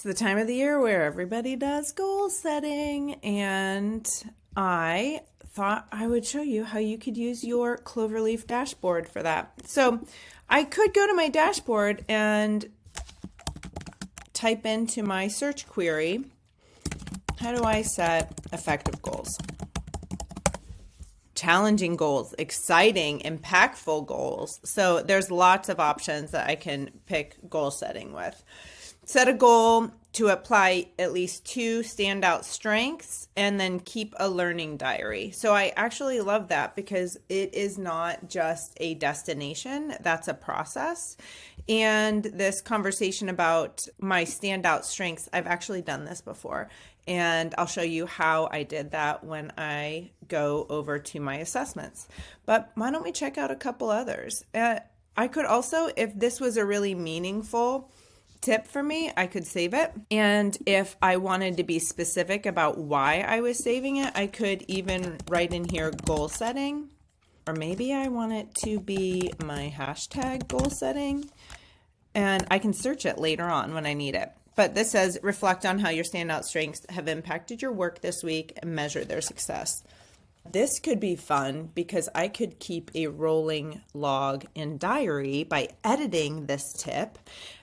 It's the time of the year where everybody does goal setting, and I thought I would show you how you could use your Cloverleaf dashboard for that. So I could go to my dashboard and type into my search query, how do I set effective goals? Challenging goals, exciting, impactful goals. So there's lots of options that I can pick goal setting with. Set a goal to apply at least 2 standout strengths and then keep a learning diary. So I actually love that because it is not just a destination, that's a process. And this conversation about my standout strengths, I've actually done this before. And I'll show you how I did that when I go over to my assessments. But why don't we check out a couple others? I could also, if this was a really meaningful tip for me, I could save it. And if I wanted to be specific about why I was saving it, I could even write in here goal setting, or maybe I want it to be my hashtag goal setting, and I can search it later on when I need it. But this says reflect on how your standout strengths have impacted your work this week and measure their success. This could be fun because I could keep a rolling log and diary by editing this tip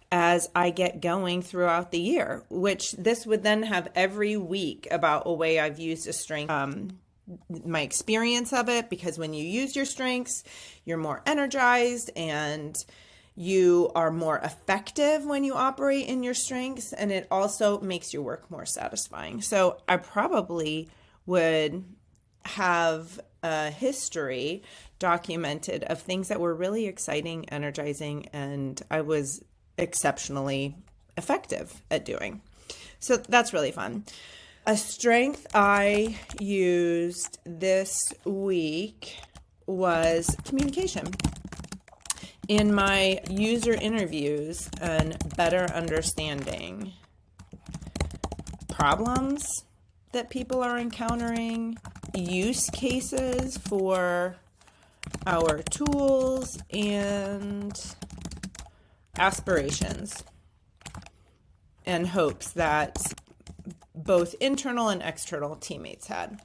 as I get going throughout the year, which this would then have every week about a way I've used a strength, my experience of it, because when you use your strengths, you're more energized and you are more effective when you operate in your strengths, and it also makes your work more satisfying. So I probably would have a history documented of things that were really exciting, energizing, and I was exceptionally effective at doing. So that's really fun. A strength I used this week was communication. In my user interviews and better understanding problems that people are encountering, use cases for our tools, and aspirations and hopes that both internal and external teammates had.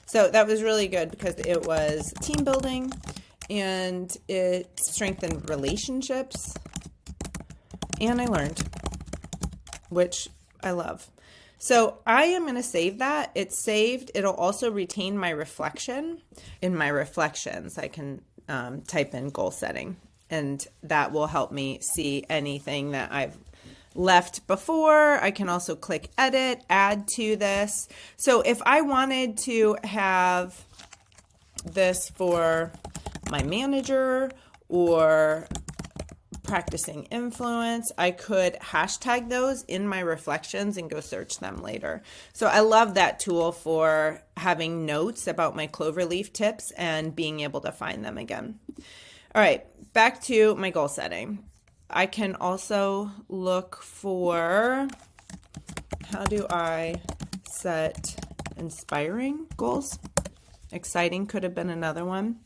So that was really good because it was team building and it strengthened relationships, and I learned, which I love. So I am going to save that. It's saved. It'll also retain my reflection. In my reflections, I can type in goal setting, and that will help me see anything that I've left before. I can also click edit, add to this. So if I wanted to have this for my manager or practicing influence, I could hashtag those in my reflections and go search them later. So I love that tool for having notes about my Cloverleaf tips and being able to find them again. All right, back to my goal setting. I can also look for how do I set inspiring goals? Exciting could have been another one.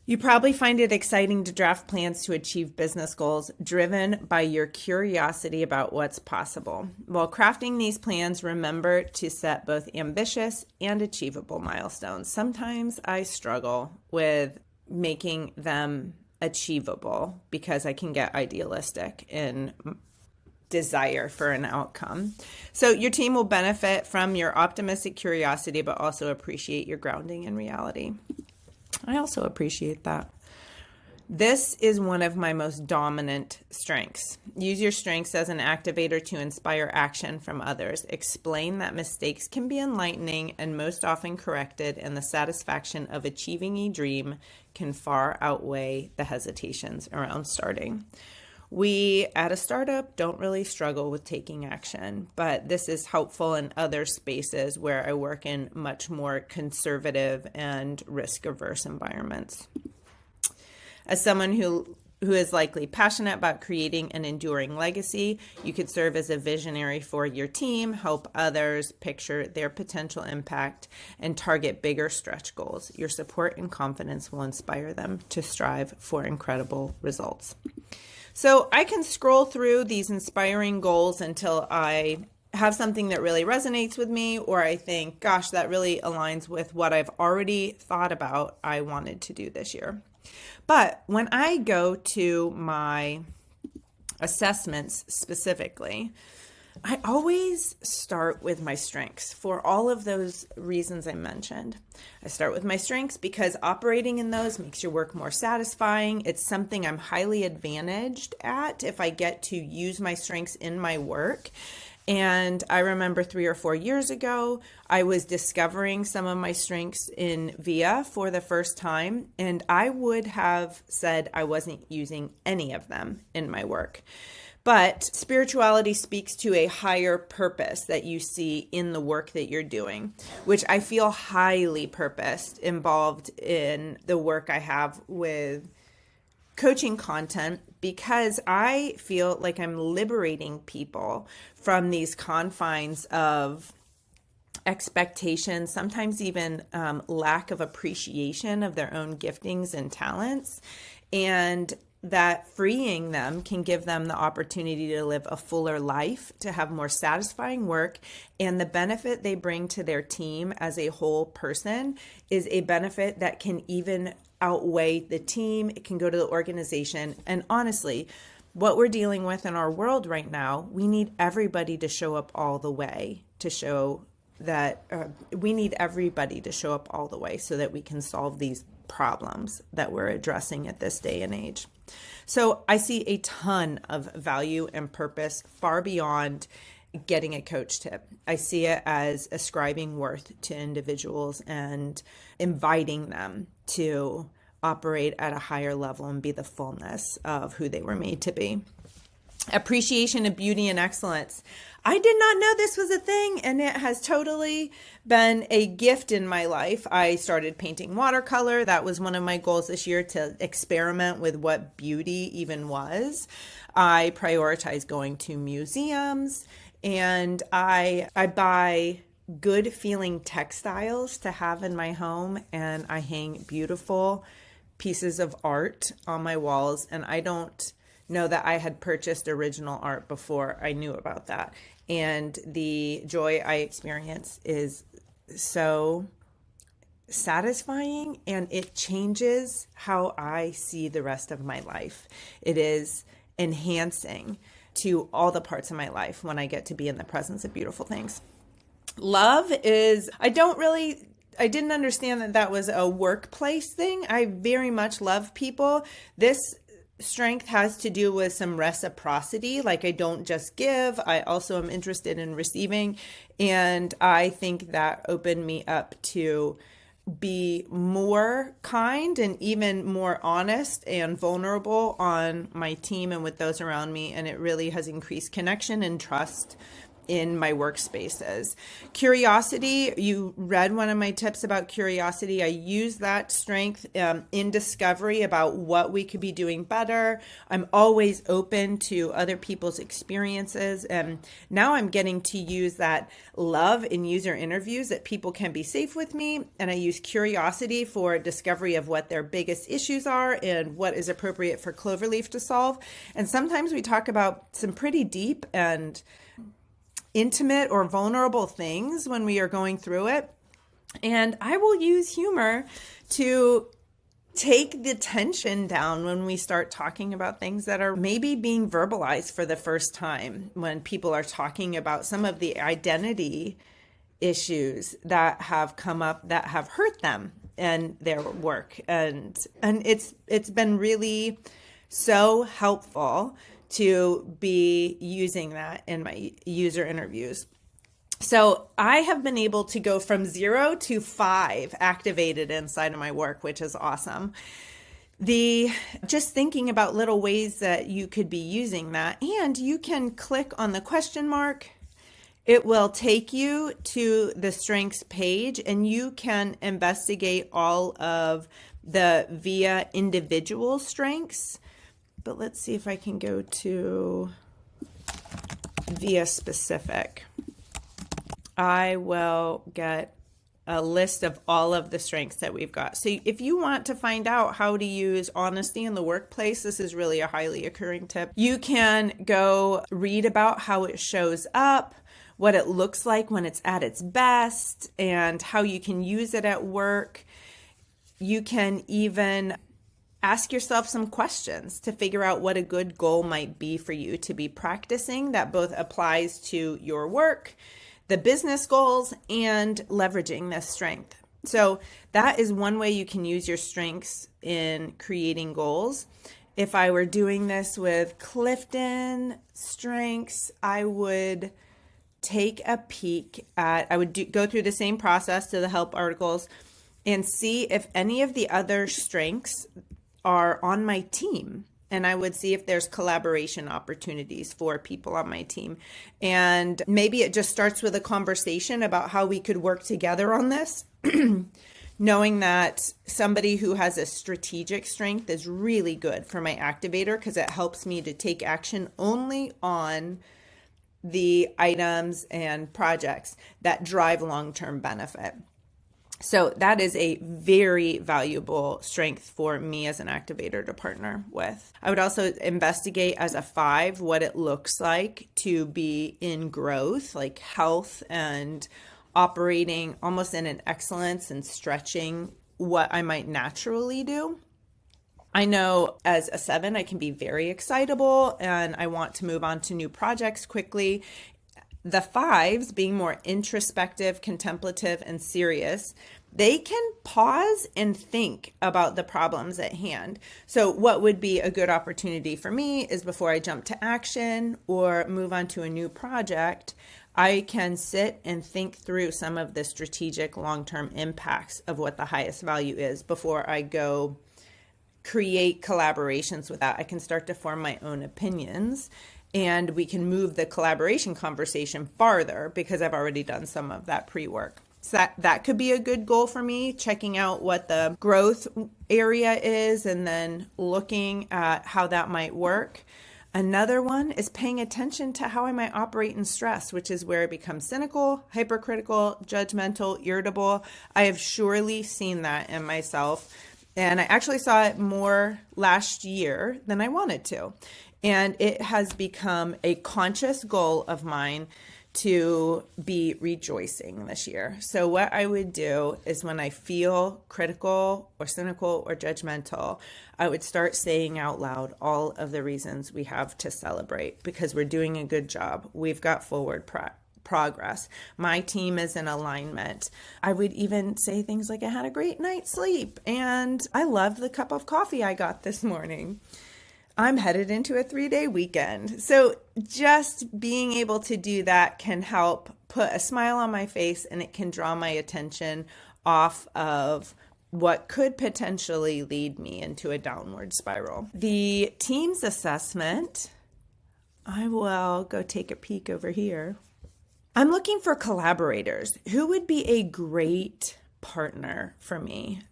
You probably find it exciting to draft plans to achieve business goals driven by your curiosity about what's possible. While crafting these plans, remember to set both ambitious and achievable milestones. Sometimes I struggle with making them achievable because I can get idealistic in desire for an outcome. So your team will benefit from your optimistic curiosity, but also appreciate your grounding in reality. I also appreciate that. This is one of my most dominant strengths. Use your strengths as an activator to inspire action from others. Explain that mistakes can be enlightening and most often corrected, and the satisfaction of achieving a dream can far outweigh the hesitations around starting. We at a startup don't really struggle with taking action, but this is helpful in other spaces where I work in much more conservative and risk-averse environments. As someone who is likely passionate about creating an enduring legacy, you could serve as a visionary for your team, help others picture their potential impact, and target bigger stretch goals. Your support and confidence will inspire them to strive for incredible results. So I can scroll through these inspiring goals until I have something that really resonates with me, or I think, gosh, that really aligns with what I've already thought about I wanted to do this year. But when I go to my assessments specifically, I always start with my strengths for all of those reasons I mentioned. I start with my strengths because operating in those makes your work more satisfying. It's something I'm highly advantaged at if I get to use my strengths in my work. And I remember 3 or 4 years ago, I was discovering some of my strengths in VIA for the first time, and I would have said I wasn't using any of them in my work. But spirituality speaks to a higher purpose that you see in the work that you're doing, which I feel highly purposed involved in the work I have with coaching content, because I feel like I'm liberating people from these confines of expectations, sometimes even lack of appreciation of their own giftings and talents, and that freeing them can give them the opportunity to live a fuller life, to have more satisfying work, and the benefit they bring to their team as a whole person is a benefit that can even outweigh the team. It can go to the organization. And honestly, what we're dealing with in our world right now, we need everybody to show up all the way to show that we need everybody to show up all the way so that we can solve these problems that we're addressing at this day and age. So I see a ton of value and purpose far beyond getting a coach tip. I see it as ascribing worth to individuals and inviting them to operate at a higher level and be the fullness of who they were made to be. Appreciation of beauty and excellence. I did not know this was a thing, and it has totally been a gift in my life. I started painting watercolor. That was one of my goals this year, to experiment with what beauty even was. I prioritize going to museums, and I buy good feeling textiles to have in my home, and I hang beautiful pieces of art on my walls, and I don't know that I had purchased original art before I knew about that. And the joy I experience is so satisfying, and it changes how I see the rest of my life. It is enhancing to all the parts of my life when I get to be in the presence of beautiful things. Love is, I didn't understand that that was a workplace thing. I very much love people. This strength has to do with some reciprocity. Like, I don't just give, I also am interested in receiving. And I think that opened me up to be more kind and even more honest and vulnerable on my team and with those around me. And it really has increased connection and trust in my workspaces. Curiosity, you read one of my tips about curiosity. I use that strength in discovery about what we could be doing better. I'm always open to other people's experiences. And now I'm getting to use that love in user interviews, that people can be safe with me. And I use curiosity for discovery of what their biggest issues are and what is appropriate for Cloverleaf to solve. And sometimes we talk about some pretty deep and intimate or vulnerable things when we are going through it. And I will use humor to take the tension down when we start talking about things that are maybe being verbalized for the first time, when people are talking about some of the identity issues that have come up that have hurt them and their work. And it's been really so helpful to be using that in my user interviews. So I have been able to go from 0 to 5 activated inside of my work, which is awesome. Just thinking about little ways that you could be using that, and you can click on the question mark. It will take you to the strengths page, and you can investigate all of the VIA individual strengths. But let's see if I can go to VIA specific. I will get a list of all of the strengths that we've got. So if you want to find out how to use honesty in the workplace, this is really a highly occurring tip. You can go read about how it shows up, what it looks like when it's at its best, and how you can use it at work. You can even ask yourself some questions to figure out what a good goal might be for you to be practicing that both applies to your work, the business goals, and leveraging this strength. So that is one way you can use your strengths in creating goals. If I were doing this with Clifton strengths, I would take a peek at, go through the same process to the help articles and see if any of the other strengths are on my team. And I would see if there's collaboration opportunities for people on my team. And maybe it just starts with a conversation about how we could work together on this, knowing that somebody who has a strategic strength is really good for my activator because it helps me to take action only on the items and projects that drive long-term benefit. So that is a very valuable strength for me as an activator to partner with. I would also investigate as a 5 what it looks like to be in growth, like health and operating almost in an excellence and stretching what I might naturally do. I know as a 7, I can be very excitable and I want to move on to new projects quickly. The 5s, being more introspective, contemplative, and serious, they can pause and think about the problems at hand. So what would be a good opportunity for me is before I jump to action or move on to a new project, I can sit and think through some of the strategic long-term impacts of what the highest value is before I go create collaborations with that. I can start to form my own opinions and we can move the collaboration conversation farther because I've already done some of that pre-work. So that could be a good goal for me, checking out what the growth area is and then looking at how that might work. Another one is paying attention to how I might operate in stress, which is where I become cynical, hypercritical, judgmental, irritable. I have surely seen that in myself. And I actually saw it more last year than I wanted to. And it has become a conscious goal of mine to be rejoicing this year. So what I would do is when I feel critical or cynical or judgmental, I would start saying out loud all of the reasons we have to celebrate because we're doing a good job. We've got forward progress. My team is in alignment. I would even say things like I had a great night's sleep and I loved the cup of coffee I got this morning. I'm headed into a 3-day weekend. So just being able to do that can help put a smile on my face and it can draw my attention off of what could potentially lead me into a downward spiral. The team's assessment, I will go take a peek over here. I'm looking for collaborators. Who would be a great partner for me?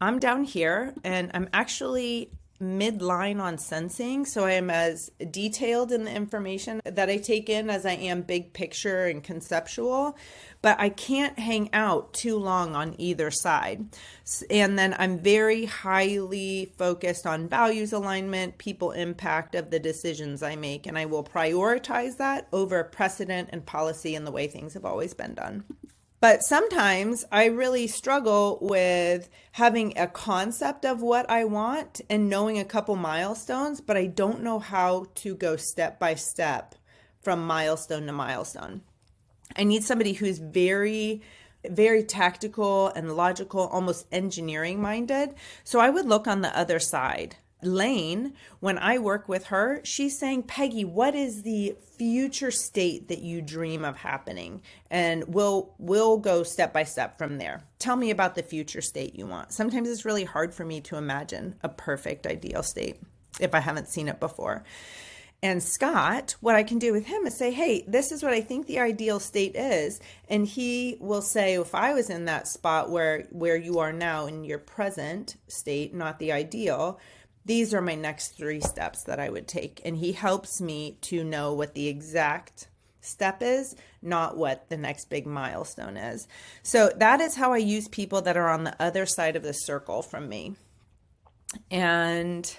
I'm down here and I'm actually midline on sensing, so I am as detailed in the information that I take in as I am big picture and conceptual, but I can't hang out too long on either side. And then I'm very highly focused on values alignment, people impact of the decisions I make, and I will prioritize that over precedent and policy and the way things have always been done. But sometimes I really struggle with having a concept of what I want and knowing a couple milestones, but I don't know how to go step by step from milestone to milestone. I need somebody who's very, very tactical and logical, almost engineering minded. So I would look on the other side. Lane, when I work with her, she's saying, Peggy, what is the future state that you dream of happening? And we'll go step by step from there. Tell me about the future state you want. Sometimes it's really hard for me to imagine a perfect ideal state if I haven't seen it before. And Scott, what I can do with him is say, hey, this is what I think the ideal state is. And he will say, if I was in that spot where you are now in your present state, not the ideal, these are my next 3 steps that I would take. And he helps me to know what the exact step is, not what the next big milestone is. So that is how I use people that are on the other side of the circle from me. And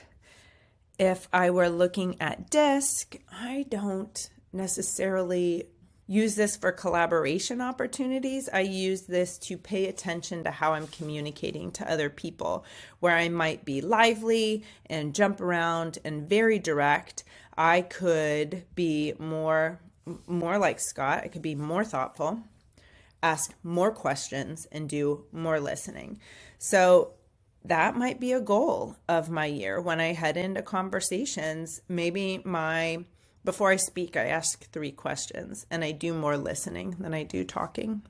if I were looking at DISC, I don't necessarily use this for collaboration opportunities. I use this to pay attention to how I'm communicating to other people, where I might be lively and jump around and very direct. I could be more like Scott. I could be more thoughtful, ask more questions, and do more listening. So that might be a goal of my year when I head into conversations. Maybe before I speak, I ask 3 questions and I do more listening than I do talking.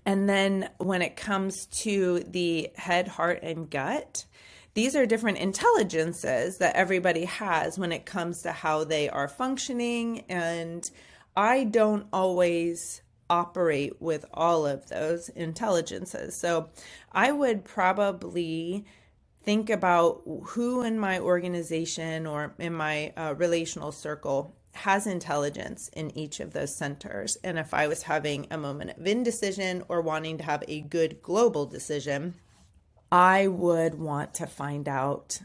And then when it comes to the head, heart, and gut, these are different intelligences that everybody has when it comes to how they are functioning. And I don't always operate with all of those intelligences. So I would probably think about who in my organization or in my relational circle has intelligence in each of those centers. And if I was having a moment of indecision or wanting to have a good global decision, I would want to find out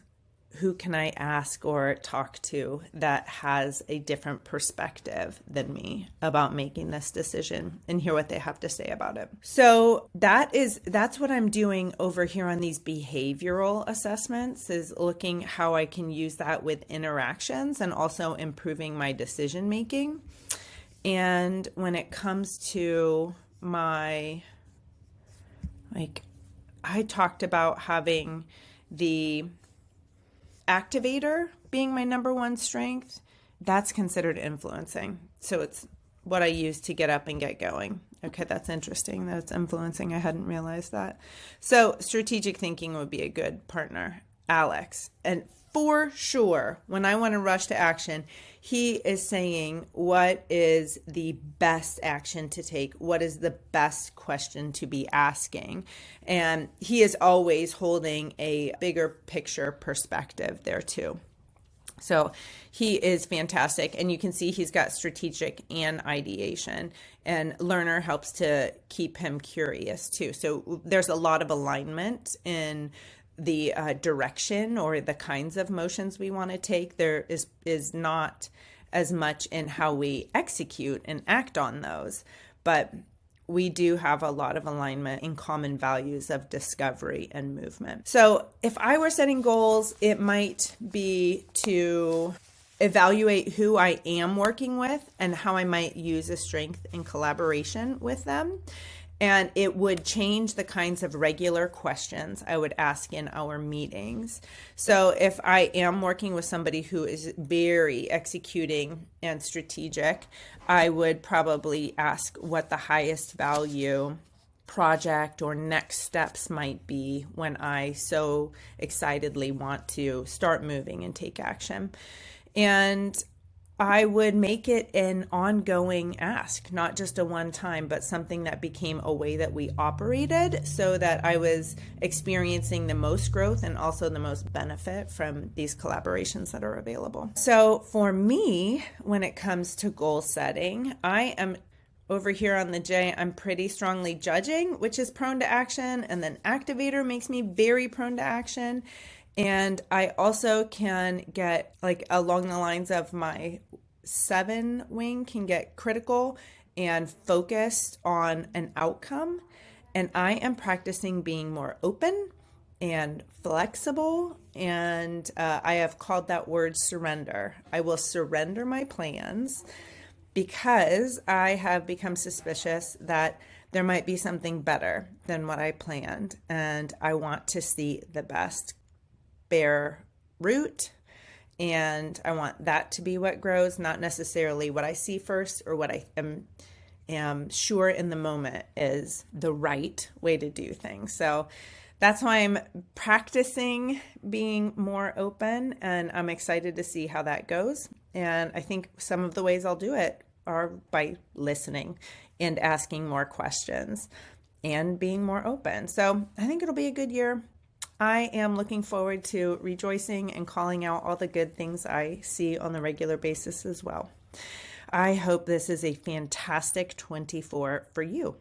who can I ask or talk to that has a different perspective than me about making this decision and hear what they have to say about it. So that's what I'm doing over here on these behavioral assessments, is looking how I can use that with interactions and also improving my decision making. And when it comes to I talked about having the activator being my number one strength. That's considered influencing. So it's what I use to get up and get going. Okay, that's interesting. That's influencing. I hadn't realized that. So strategic thinking would be a good partner. Alex. And for sure, when I want to rush to action, he is saying, what is the best action to take? What is the best question to be asking? And he is always holding a bigger picture perspective there too. So he is fantastic. And you can see he's got strategic and ideation. And learner helps to keep him curious too. So there's a lot of alignment in the direction or the kinds of motions we want to take. There is not as much in how we execute and act on those, but we do have a lot of alignment in common values of discovery and movement. So if I were setting goals, it might be to evaluate who I am working with and how I might use a strength in collaboration with them. And it would change the kinds of regular questions I would ask in our meetings. So if I am working with somebody who is very executing and strategic, I would probably ask what the highest value project or next steps might be when I so excitedly want to start moving and take action. And I would make it an ongoing ask, not just a one time, but something that became a way that we operated so that I was experiencing the most growth and also the most benefit from these collaborations that are available. So for me, when it comes to goal setting, I am over here on the J, I'm pretty strongly judging, which is prone to action. And then activator makes me very prone to action. And I also can get, like, along the lines of my 7 wing, can get critical and focused on an outcome. And I am practicing being more open and flexible. And I have called that word surrender. I will surrender my plans because I have become suspicious that there might be something better than what I planned. And I want to see the best bear root, and I want that to be what grows, not necessarily what I see first or what I am sure in the moment is the right way to do things. So that's why I'm practicing being more open, and I'm excited to see how that goes. And I think some of the ways I'll do it are by listening and asking more questions and being more open. So I think it'll be a good year. I am looking forward to rejoicing and calling out all the good things I see on the regular basis as well. I hope this is a fantastic 24 for you.